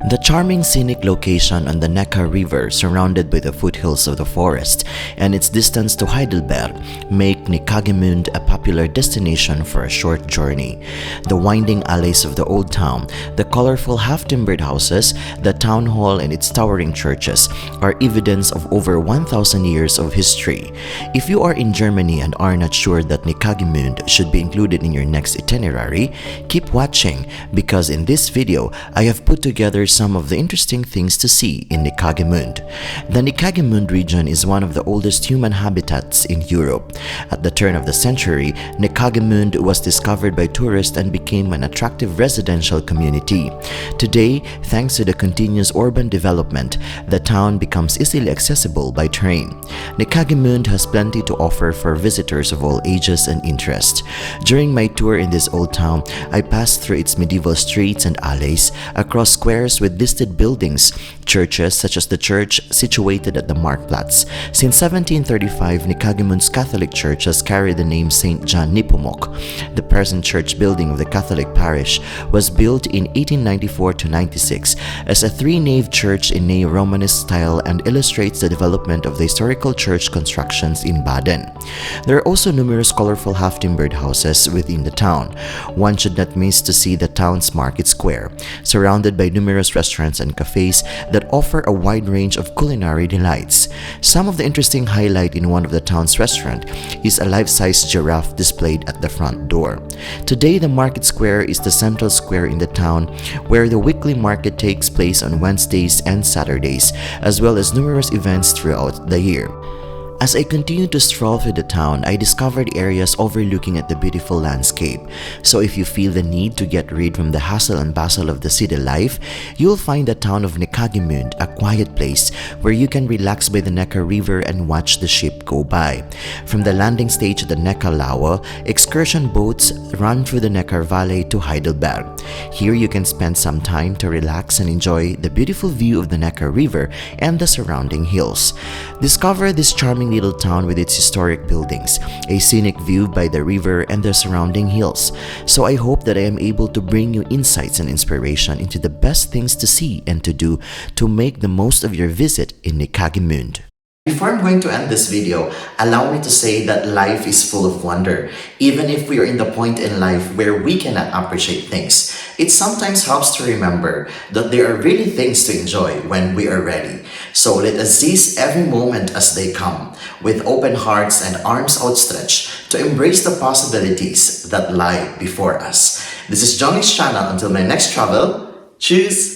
The charming scenic location on the Neckar River, surrounded by the foothills of the forest, and its distance to Heidelberg make Neckargemünd a popular destination for a short journey. The winding alleys of the old town, the colorful half-timbered houses, the town hall and its towering churches are evidence of over 1,000 years of history. If you are in Germany and are not sure that Neckargemünd should be included in your next itinerary, keep watching because in this video, I have put together some of the interesting things to see in Neckargemünd. The Neckargemünd region is one of the oldest human habitats in Europe. At the turn of the century, Neckargemünd was discovered by tourists and became an attractive residential community. Today, thanks to the continuous urban development, the town becomes easily accessible by train. Neckargemünd has plenty to offer for visitors of all ages and interests. During my tour in this old town, I passed through its medieval streets and alleys, across squares with listed buildings, churches such as the church situated at the Marktplatz. Since 1735, Neckargemünd's Catholic Church has carried the name St. John Nepomuk. The present church building of the Catholic parish was built in 1894-96 as a three-nave church in neo-Romanesque style and illustrates the development of the historical church constructions in Baden. There are also numerous colorful half-timbered houses within the town. One should not miss to see the town's market square, surrounded by numerous restaurants and cafes that offer a wide range of culinary delights. Some of the interesting highlight in one of the town's restaurant is a life-size giraffe displayed at the front door. Today, the market square is the central square in the town where the weekly market takes place on Wednesdays and Saturdays, as well as numerous events throughout the year. As I continued to stroll through the town, I discovered areas overlooking at the beautiful landscape. So if you feel the need to get rid from the hustle and bustle of the city life, you'll find the town of Neckargemünd a quiet place where you can relax by the Neckar River and watch the ship go by. From the landing stage at the Neckarlaue, excursion boats run through the Neckar Valley to Heidelberg. Here you can spend some time to relax and enjoy the beautiful view of the Neckar River and the surrounding hills. Discover this charming little town with its historic buildings, a scenic view by the river and the surrounding hills. So I hope that I am able to bring you insights and inspiration into the best things to see and to do to make the most of your visit in Neckargemünd. Before I'm going to end this video, allow me to say that life is full of wonder. Even if we are in the point in life where we cannot appreciate things, it sometimes helps to remember that there are really things to enjoy when we are ready. So let us seize every moment as they come, with open hearts and arms outstretched to embrace the possibilities that lie before us. This is Jhongix channel. Until my next travel, cheers!